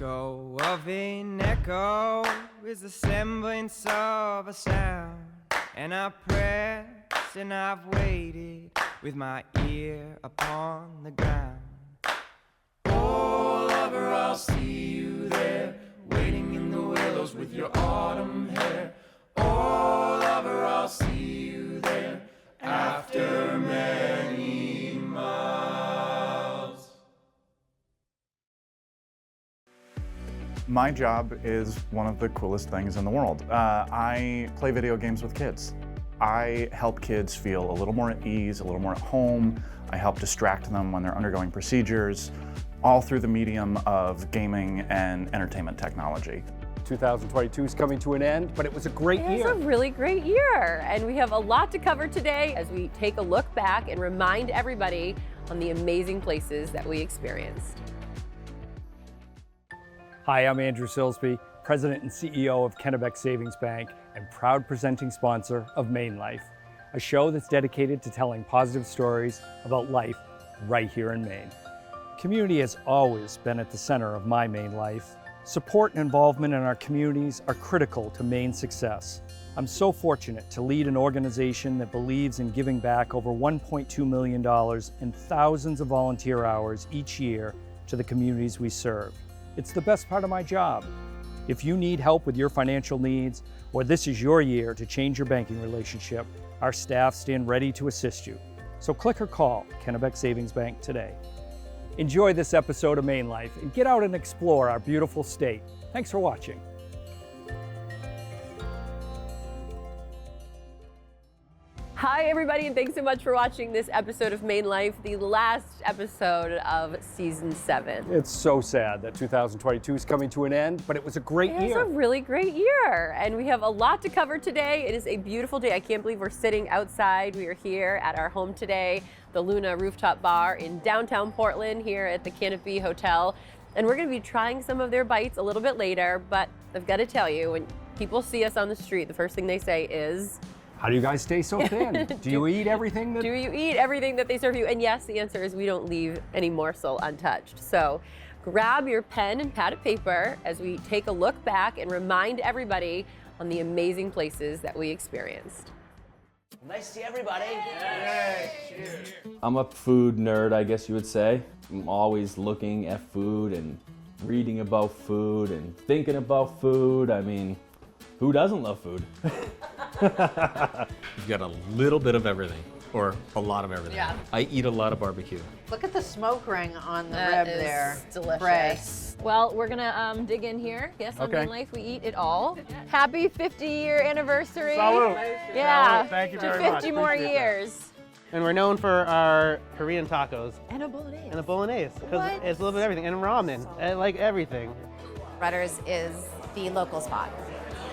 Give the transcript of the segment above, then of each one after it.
echo of an echo is the semblance of a sound. And I've pressed and I've waited with my ear upon the ground. Oh, lover, I'll see you there, waiting in the willows with your autumn hair. Oh, lover, I'll see you there after many miles. My job is one of the coolest things in the world. I play video games with kids. I help kids feel a little more at ease, a little more at home. I help distract them when they're undergoing procedures, all through the medium of gaming and entertainment technology. 2022 is coming to an end, but it was a great year. It was a really great year, and we have a lot to cover today as we take a look back and remind everybody on the amazing places that we experienced. Hi, I'm Andrew Silsby, President and CEO of Kennebec Savings Bank and proud presenting sponsor of MaineLife, a show that's dedicated to telling positive stories about life right here in Maine. Community has always been at the center of my MaineLife. Support and involvement in our communities are critical to Maine's success. I'm so fortunate to lead an organization that believes in giving back over $1.2 million in thousands of volunteer hours each year to the communities we serve. It's the best part of my job. If you need help with your financial needs, or this is your year to change your banking relationship, our staff stand ready to assist you. So click or call Kennebec Savings Bank today. Enjoy this episode of MaineLife and get out and explore our beautiful state. Thanks for watching. Hi, everybody, and thanks so much for watching this episode of MaineLife, the last episode of Season 7. It's so sad that 2022 is coming to an end, but it was a great year. It was a really great year, and we have a lot to cover today. It is a beautiful day. I can't believe we're sitting outside. We are here at our home today, the Luna Rooftop Bar in downtown Portland, here at the Kennebec Hotel. And we're going to be trying some of their bites a little bit later, but I've got to tell you, when people see us on the street, the first thing they say is, how do you guys stay so thin? Do you eat everything that... Do you eat everything that they serve you? And yes, the answer is we don't leave any morsel untouched. So grab your pen and pad of paper as we take a look back and remind everybody on the amazing places that we experienced. Nice to see everybody. Yay. Cheers. I'm a food nerd, I guess you would say. I'm always looking at food and reading about food and thinking about food. I mean, who doesn't love food? You've got a little bit of everything, or a lot of everything. Yeah. I eat a lot of barbecue. Look at the smoke ring on the rib there. Delicious. Well, we're gonna dig in here. Yes, on Okay. MaineLife, we eat it all. Happy 50-year anniversary. Salute. Yeah. Salute. Thank you to very 50 much. more Appreciate that. years. And we're known for our Korean tacos And a bolognese. and a bolognese, because What? it's a little bit of everything, and ramen, and like everything. Rudders is the local spot.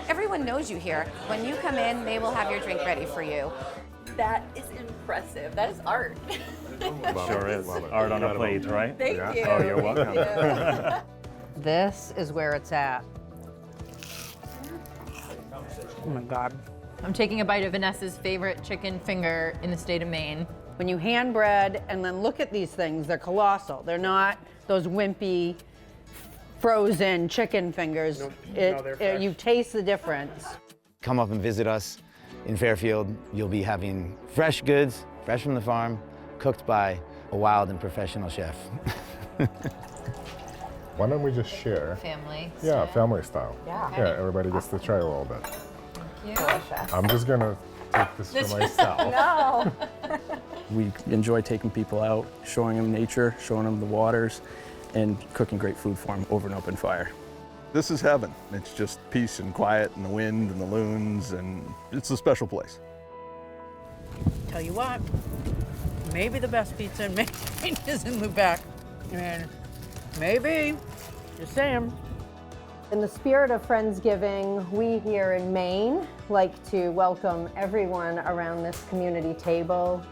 Everyone knows you here. When you come in, they will have your drink ready for you. That is impressive. That is art. Sure is. Art on a plate, right? Thank you. Oh, you're welcome. This is where it's at. Oh my God. I'm taking a bite of Vanessa's favorite chicken finger in the state of Maine. When you hand bread and then look at these things, they're colossal. They're not those wimpy, frozen chicken fingers. You taste the difference. Come up and visit us in Fairfield. You'll be having fresh goods, fresh from the farm, cooked by a wild and professional chef. Why don't we just share? Family. Yeah, family style. Yeah. Yeah, everybody gets to try a little bit. Thank you. I'm just gonna take this for myself. No. We enjoy taking people out, showing them nature, showing them the waters, and cooking great food for them over an open fire. This is heaven. It's just peace and quiet and the wind and the loons, and it's a special place. Tell you what, maybe the best pizza in Maine is in Lubec. And maybe, just saying. In the spirit of Friendsgiving, we here in Maine like to welcome everyone around this community table.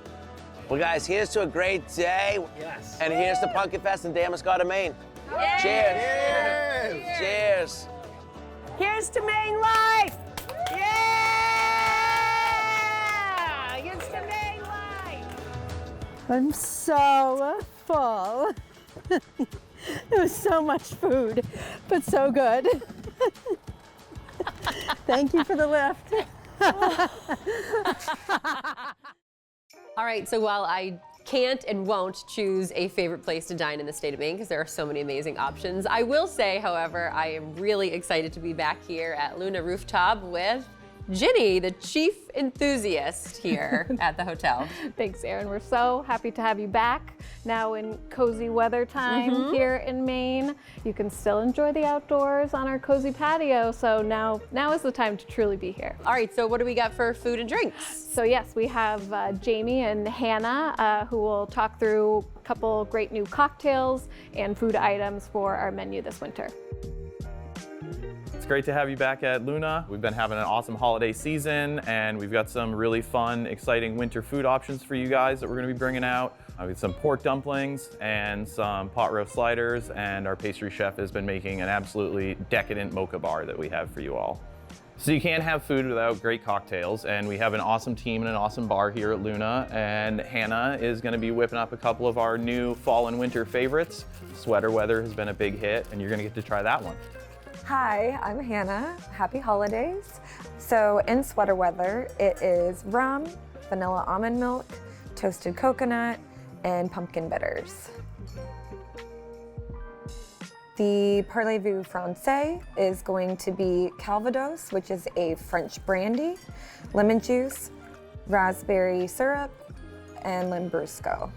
Well, guys, here's to a great day. Yes. And here's to Pumpkin Fest in Damascotta, Maine. Yay! Cheers. Cheers. Cheers. Here's to MaineLife! Yeah! Here's to MaineLife! I'm so full. It was so much food, but so good. Thank you for the lift. All right, so while I can't and won't choose a favorite place to dine in the state of Maine because there are so many amazing options, I will say, however, I am really excited to be back here at Luna Rooftop with Ginny, the chief enthusiast here at the hotel. Thanks, Erin. We're so happy to have you back now in cozy weather time here in Maine. You can still enjoy the outdoors on our cozy patio, so now is the time to truly be here. All right, so what do we got for food and drinks? So yes, we have Jamie and Hannah who will talk through a couple great new cocktails and food items for our menu this winter. It's great to have you back at Luna. We've been having an awesome holiday season, and we've got some really fun, exciting winter food options for you guys that we're going to be bringing out. We have some pork dumplings and some pot roast sliders, and our pastry chef has been making an absolutely decadent mocha bar that we have for you all. So you can't have food without great cocktails, and we have an awesome team and an awesome bar here at Luna, and Hannah is going to be whipping up a couple of our new fall and winter favorites. Sweater weather has been a big hit, and you're going to get to try that one. Hi, I'm Hannah. Happy holidays. So in sweater weather, it is rum, vanilla almond milk, toasted coconut, and pumpkin bitters. The Parlez-vous Français is going to be Calvados, which is a French brandy, lemon juice, raspberry syrup, and Lambrusco.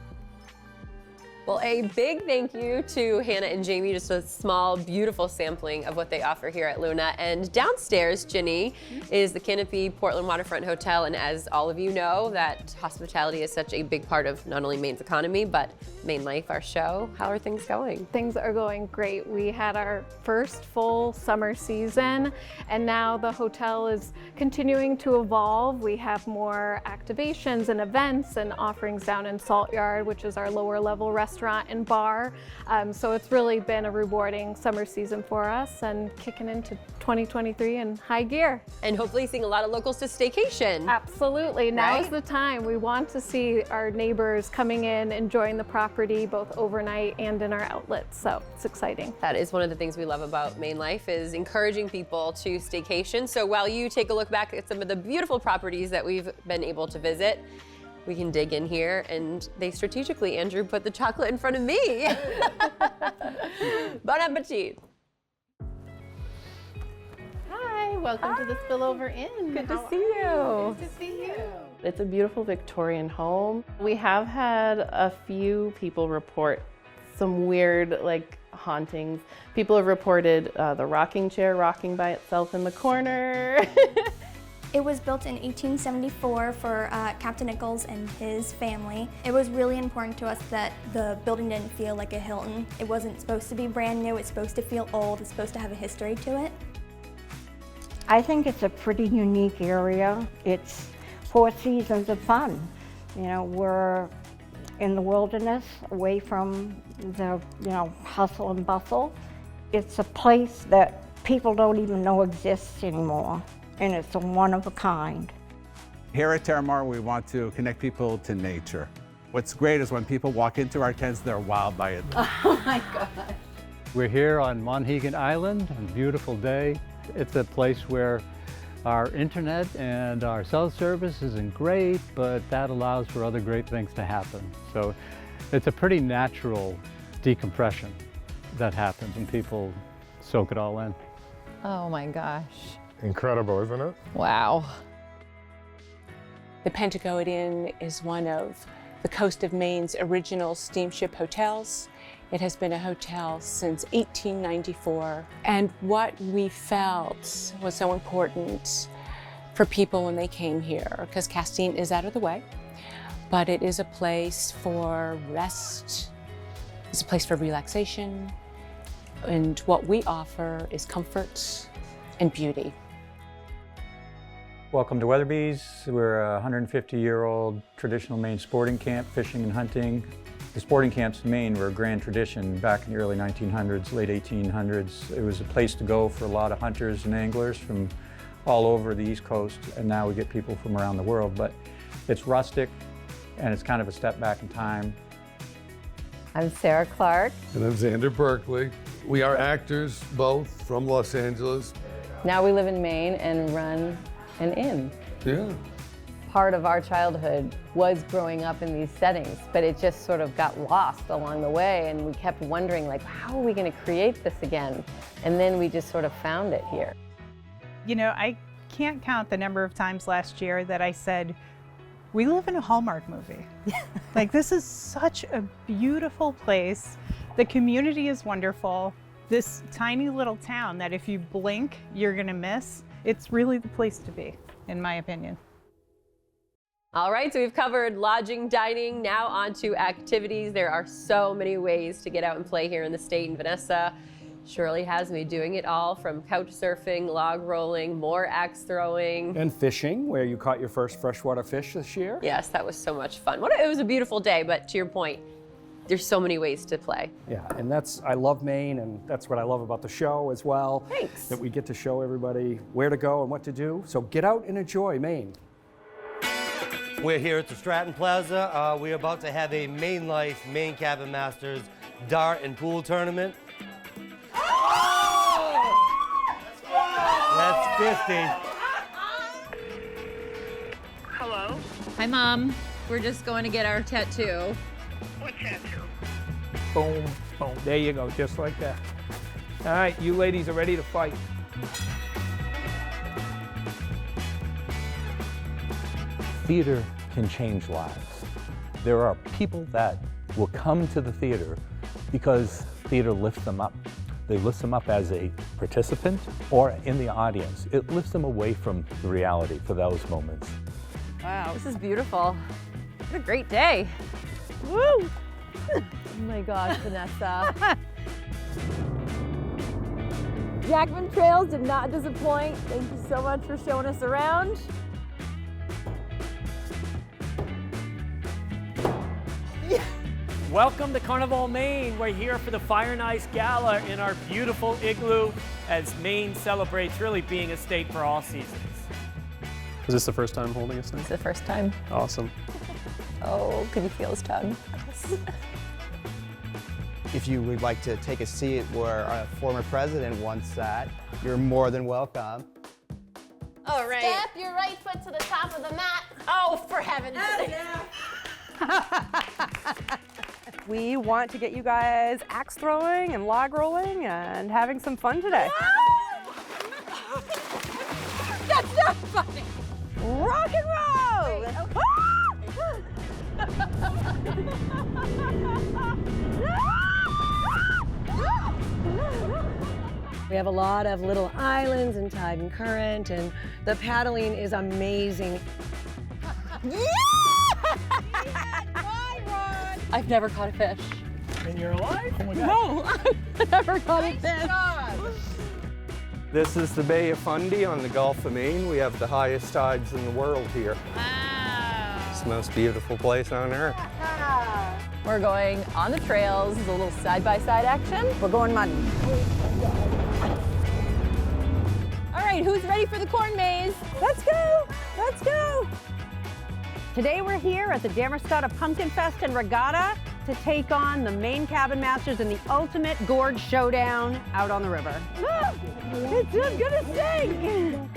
Well, a big thank you to Hannah and Jamie, just a small, beautiful sampling of what they offer here at Luna. And downstairs, Ginny, is the Kennebec Portland Waterfront Hotel. And as all of you know, that hospitality is such a big part of not only Maine's economy, but MaineLife, our show. How are things going? Things are going great. We had our first full summer season, and now the hotel is continuing to evolve. We have more activations and events and offerings down in Salt Yard, which is our lower level restaurant and bar. So it's really been a rewarding summer season for us and kicking into 2023 in high gear. And hopefully seeing a lot of locals to staycation. Absolutely. Now's the time. We want to see our neighbors coming in, enjoying the property both overnight and in our outlets. So it's exciting. That is one of the things we love about MaineLife, is encouraging people to staycation. So while you take a look back at some of the beautiful properties that we've been able to visit, we can dig in here, and they strategically, Andrew, put the chocolate in front of me. Bon appetit. Hi, welcome to the Spillover Inn. Good to see you. Good to see you. It's a beautiful Victorian home. We have had a few people report some weird, hauntings. People have reported the rocking chair rocking by itself in the corner. It was built in 1874 for Captain Nichols and his family. It was really important to us that the building didn't feel like a Hilton. It wasn't supposed to be brand new, it's supposed to feel old, it's supposed to have a history to it. I think it's a pretty unique area. It's 4 seasons of fun. You know, we're in the wilderness, away from the, hustle and bustle. It's a place that people don't even know exists anymore, and it's a one of a kind. Here at Terramar, we want to connect people to nature. What's great is when people walk into our tents, they're wowed by it. Oh my God. We're here on Monhegan Island, a beautiful day. It's a place where our internet and our cell service isn't great, but that allows for other great things to happen. So it's a pretty natural decompression that happens when people soak it all in. Oh my gosh. Incredible, isn't it? Wow. The Pentagoet Inn is one of the coast of Maine's original steamship hotels. It has been a hotel since 1894. And what we felt was so important for people when they came here, because Castine is out of the way, but it is a place for rest, it's a place for relaxation, and what we offer is comfort and beauty. Welcome to Weatherby's. We're a 150-year-old traditional Maine sporting camp, fishing and hunting. The sporting camps in Maine were a grand tradition back in the early 1900s, late 1800s. It was a place to go for a lot of hunters and anglers from all over the East Coast, and now we get people from around the world. But it's rustic, and it's kind of a step back in time. I'm Sarah Clark. And I'm Xander Berkeley. We are actors, both from Los Angeles. Now we live in Maine and run an inn. Yeah. Part of our childhood was growing up in these settings, but it just sort of got lost along the way, and we kept wondering, like, how are we going to create this again? And then we just sort of found it here. You know, I can't count the number of times last year that I said, we live in a Hallmark movie. Like, this is such a beautiful place. The community is wonderful. This tiny little town that if you blink, you're gonna miss. It's really the place to be, in my opinion. All right, so we've covered lodging, dining, now on to activities. There are so many ways to get out and play here in the state, and Vanessa surely has me doing it all, from couch surfing, log rolling, more axe throwing. And fishing, where you caught your first freshwater fish this year. Yes, that was so much fun. It was a beautiful day, but to your point, there's so many ways to play. Yeah, and I love Maine, and that's what I love about the show as well. Thanks. That we get to show everybody where to go and what to do. So get out and enjoy Maine. We're here at the Stratton Plaza. We're about to have a MaineLife Maine Cabin Masters dart and pool tournament. That's 50. Hello? Hi, Mom. We're just going to get our tattoo. What tattoo? Boom, boom. There you go, just like that. All right, you ladies are ready to fight. Theater can change lives. There are people that will come to the theater because theater lifts them up. They lift them up as a participant or in the audience. It lifts them away from the reality for those moments. Wow, this is beautiful. What a great day. Woo! Oh my gosh, Vanessa. Jackman Trails did not disappoint. Thank you so much for showing us around. Welcome to Carnival, Maine. We're here for the Fire and Ice Gala in our beautiful igloo as Maine celebrates really being a state for all seasons. Is this the first time holding a snake? It's the first time. Awesome. Oh, can you feel his tongue? If you would like to take a seat where our former president once sat, you're more than welcome. All right. Step your right foot to the top of the mat. Oh, for heaven's sake. We want to get you guys axe throwing and log rolling and having some fun today. That's not funny. Rock and roll! We have a lot of little islands and tide and current, and the paddling is amazing. I've never caught a fish. And you're alive? Oh my God. No, I've never caught a fish. This is the Bay of Fundy on the Gulf of Maine. We have the highest tides in the world here. Wow. It's the most beautiful place on earth. We're going on the trails. This is a little side-by-side action. We're going muddy. All right, who's ready for the corn maze? Let's go! Let's go! Today we're here at the Damerscott Pumpkin Fest and Regatta to take on the Maine Cabin Masters in the ultimate gorge showdown out on the river. It's just gonna sing!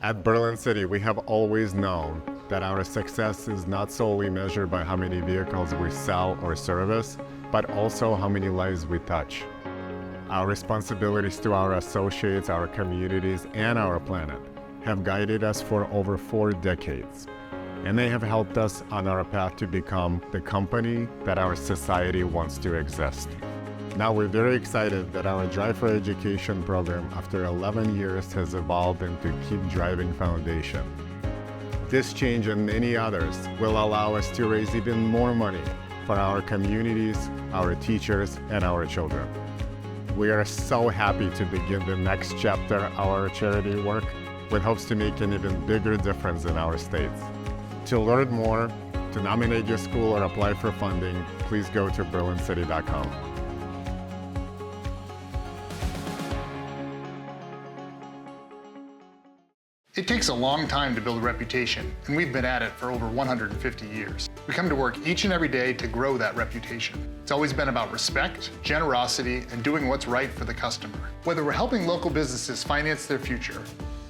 At Berlin City, we have always known that our success is not solely measured by how many vehicles we sell or service, but also how many lives we touch. Our responsibilities to our associates, our communities, and our planet have guided us for over 4 decades, and they have helped us on our path to become the company that our society wants to exist. Now we're very excited that our Drive for Education program, after 11 years, has evolved into Keep Driving Foundation. This change and many others will allow us to raise even more money for our communities, our teachers, and our children. We are so happy to begin the next chapter of our charity work with hopes to make an even bigger difference in our states. To learn more, to nominate your school or apply for funding, please go to berlincity.com. It takes a long time to build a reputation, and we've been at it for over 150 years. We come to work each and every day to grow that reputation. It's always been about respect, generosity, and doing what's right for the customer. Whether we're helping local businesses finance their future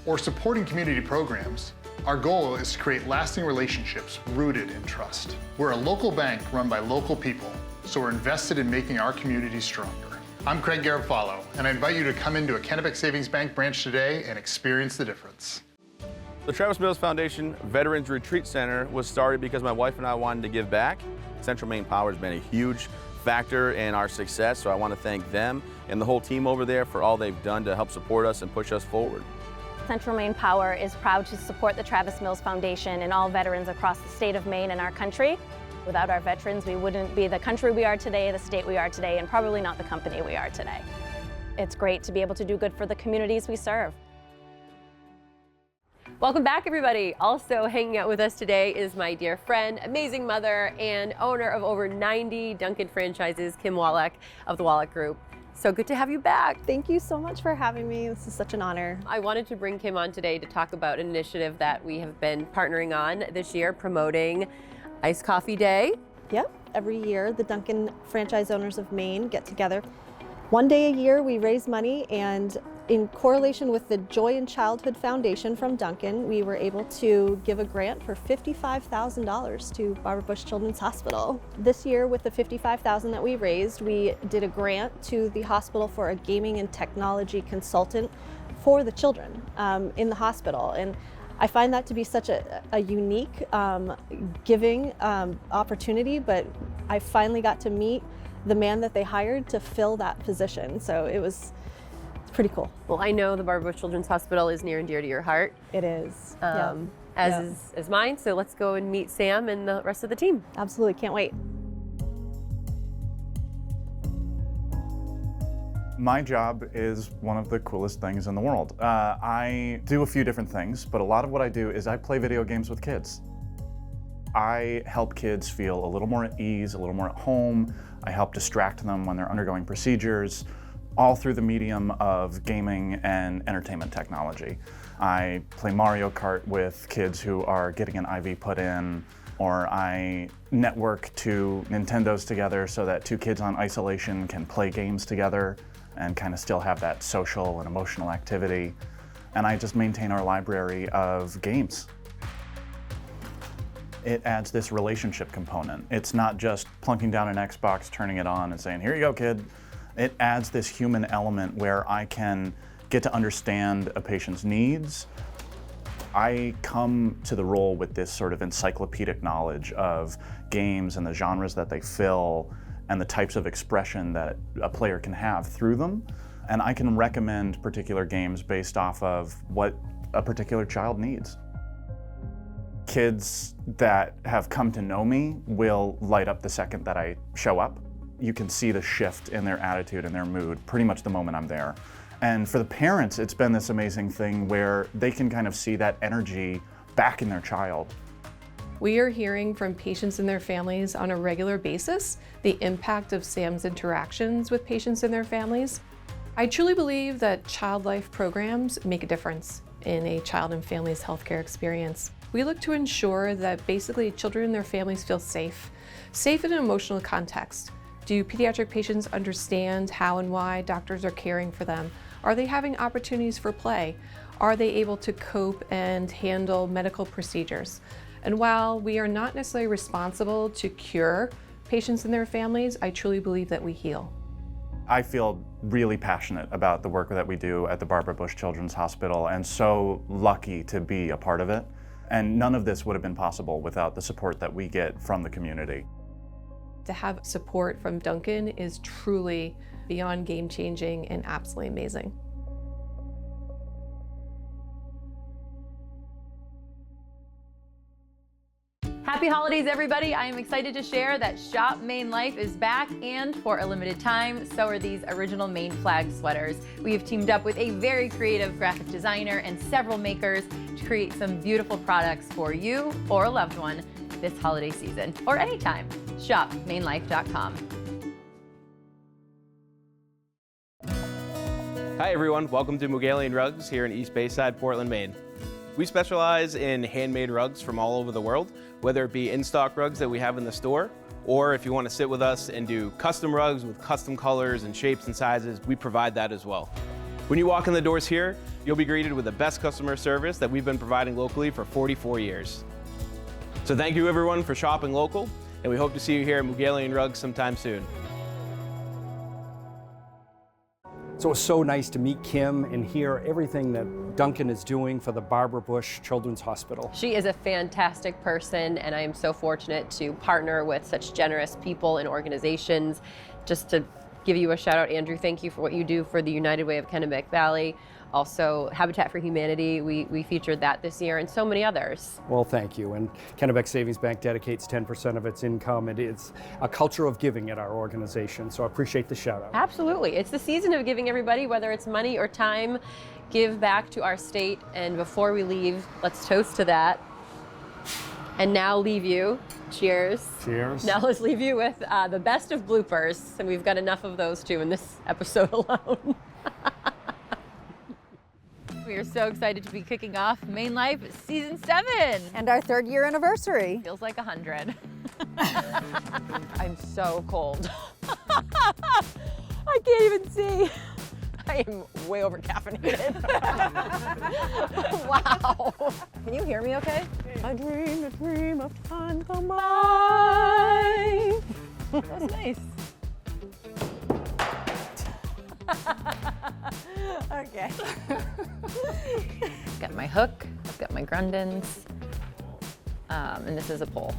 or supporting community programs, our goal is to create lasting relationships rooted in trust. We're a local bank run by local people, so we're invested in making our communities stronger. I'm Craig Garofalo, and I invite you to come into a Kennebec Savings Bank branch today and experience the difference. The Travis Mills Foundation Veterans Retreat Center was started because my wife and I wanted to give back. Central Maine Power has been a huge factor in our success, so I want to thank them and the whole team over there for all they've done to help support us and push us forward. Central Maine Power is proud to support the Travis Mills Foundation and all veterans across the state of Maine and our country. Without our veterans, we wouldn't be the country we are today, the state we are today, and probably not the company we are today. It's great to be able to do good for the communities we serve. Welcome back, everybody. Also hanging out with us today is my dear friend, amazing mother, and owner of over 90 Dunkin' franchises, Kim Wallach of the Wallach Group. So good to have you back. Thank you so much for having me. This is such an honor. I wanted to bring Kim on today to talk about an initiative that we have been partnering on this year, promoting Iced Coffee Day. Yep, every year the Dunkin' franchise owners of Maine get together. One day a year we raise money, and in correlation with the Joy in Childhood Foundation from Dunkin', we were able to give a grant for $55,000 to Barbara Bush Children's Hospital. This year, with the $55,000 that we raised, we did a grant to the hospital for a gaming and technology consultant for the children in the hospital. And I find that to be such a unique giving opportunity, but I finally got to meet the man that they hired to fill that position. So it's pretty cool. Well, I know the Barbara Bush Children's Hospital is near and dear to your heart. It is. As is mine. So let's go and meet Sam and the rest of the team. Absolutely, can't wait. My job is one of the coolest things in the world. I do a few different things, but a lot of what I do is I play video games with kids. I help kids feel a little more at ease, a little more at home. I help distract them when they're undergoing procedures, all through the medium of gaming and entertainment technology. I play Mario Kart with kids who are getting an IV put in, or I network two Nintendos together so that two kids on isolation can play games together and kind of still have that social and emotional activity. And I just maintain our library of games. It adds this relationship component. It's not just plunking down an Xbox, turning it on and saying, here you go, kid. It adds this human element where I can get to understand a patient's needs. I come to the role with this sort of encyclopedic knowledge of games and the genres that they fill and the types of expression that a player can have through them. And I can recommend particular games based off of what a particular child needs. Kids that have come to know me will light up the second that I show up. You can see the shift in their attitude and their mood pretty much the moment I'm there. And for the parents, it's been this amazing thing where they can kind of see that energy back in their child. We are hearing from patients and their families on a regular basis the impact of Sam's interactions with patients and their families. I truly believe that Child Life programs make a difference in a child and family's healthcare experience. We look to ensure that basically children and their families feel safe in an emotional context. Do pediatric patients understand how and why doctors are caring for them? Are they having opportunities for play? Are they able to cope and handle medical procedures? And while we are not necessarily responsible to cure patients and their families, I truly believe that we heal. I feel really passionate about the work that we do at the Barbara Bush Children's Hospital and so lucky to be a part of it. And none of this would have been possible without the support that we get from the community. To have support from Dunkin' is truly beyond game-changing and absolutely amazing. Happy holidays, everybody. I am excited to share that Shop MaineLife is back, and for a limited time, so are these original Maine flag sweaters. We have teamed up with a very creative graphic designer and several makers to create some beautiful products for you or a loved one this holiday season or anytime. Shop MaineLife.com. Hi everyone, welcome to Mugalian Rugs here in East Bayside, Portland, Maine. We specialize in handmade rugs from all over the world, whether it be in-stock rugs that we have in the store, or if you want to sit with us and do custom rugs with custom colors and shapes and sizes, we provide that as well. When you walk in the doors here, you'll be greeted with the best customer service that we've been providing locally for 44 years. So thank you everyone for shopping local, and we hope to see you here at Mugalian Rugs sometime soon. So it's so nice to meet Kim and hear everything that Duncan is doing for the Barbara Bush Children's Hospital. She is a fantastic person, and I am so fortunate to partner with such generous people and organizations. Just to give you a shout out, Andrew, thank you for what you do for the United Way of Kennebec Valley. Also, Habitat for Humanity, we featured that this year, and so many others. Well, thank you. And Kennebec Savings Bank dedicates 10% of its income. It is a culture of giving at our organization, so I appreciate the shout out. Absolutely. It's the season of giving, everybody, whether it's money or time. Give back to our state, and before we leave, let's toast to that. And now leave you. Cheers. Cheers. Now let's leave you with the best of bloopers, and we've got enough of those too in this episode alone. We are so excited to be kicking off MaineLife Season 7. And our 3rd year anniversary. Feels like 100. I'm so cold. I can't even see. I am way over caffeinated. Wow. Can you hear me okay? I dream a dream of time gone by. That was nice. Okay. Got my hook, I've got my Grundens, and this is a pole.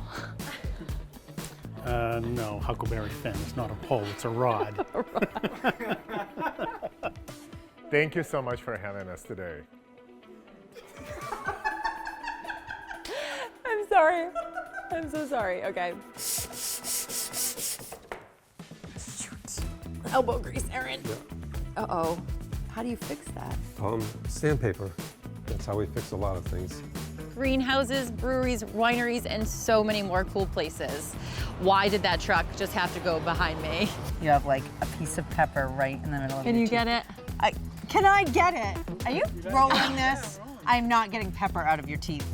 No, Huckleberry Finn. It's not a pole, it's a rod. Thank you so much for having us today. I'm sorry. I'm so sorry. Okay. Elbow grease, Erin. Uh-oh. How do you fix that? Sandpaper. That's how we fix a lot of things. Greenhouses, breweries, wineries, and so many more cool places. Why did that truck just have to go behind me? You have like a piece of pepper right in the middle of Can your you teeth. get it? Can I get it? Are you rolling this? I'm not getting pepper out of your teeth.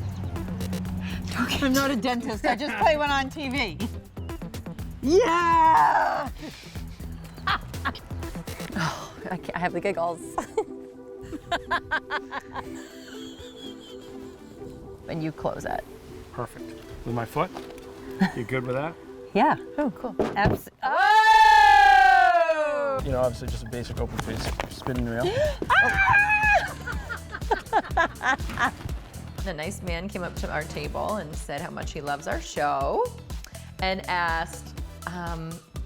I'm not a dentist. I just play one on TV. Yeah! Oh, I have the giggles. And you close it. Perfect. With my foot? You good with that? Yeah. Oh, cool. Oh! You know, obviously just a basic open face spinning reel. A nice man came up to our table and said how much he loves our show and asked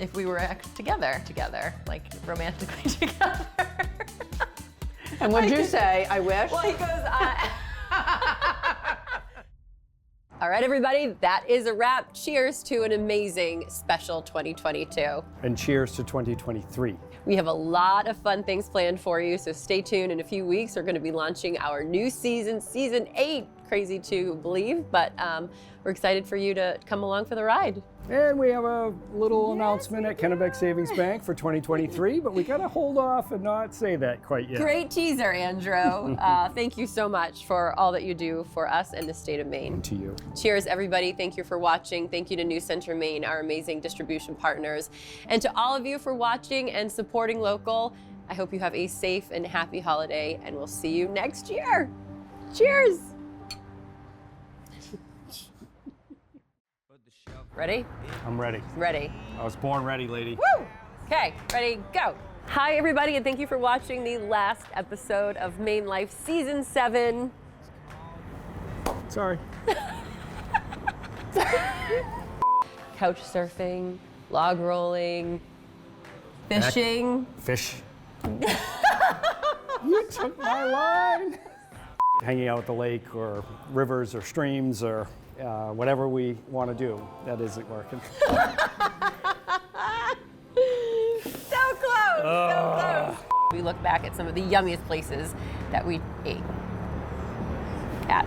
if we were together, like romantically together. And what'd you say? I wish? Well, he goes, All right, everybody, that is a wrap. Cheers to an amazing special 2022. And cheers to 2023. We have a lot of fun things planned for you, so stay tuned. In a few weeks, we're going to be launching our new season, Season 8. Crazy to believe, but we're excited for you to come along for the ride. And we have a little announcement at Kennebec Savings Bank for 2023, but we got to hold off and not say that quite yet. Great teaser, Andrew. Thank you so much for all that you do for us and the state of Maine. And to you. Cheers, everybody. Thank you for watching. Thank you to New Center Maine, our amazing distribution partners. And to all of you for watching and supporting local. I hope you have a safe and happy holiday, and we'll see you next year. Cheers. Ready? I'm ready. Ready. I was born ready, lady. Woo! Okay, ready, go. Hi, everybody, and thank you for watching the last episode of MaineLife Season 7. Sorry. Couch surfing, log rolling, fishing. Fish. You took my line. Hanging out at the lake or rivers or streams or whatever we want to do. That isn't working. So close, so close. We look back at some of the yummiest places that we ate at.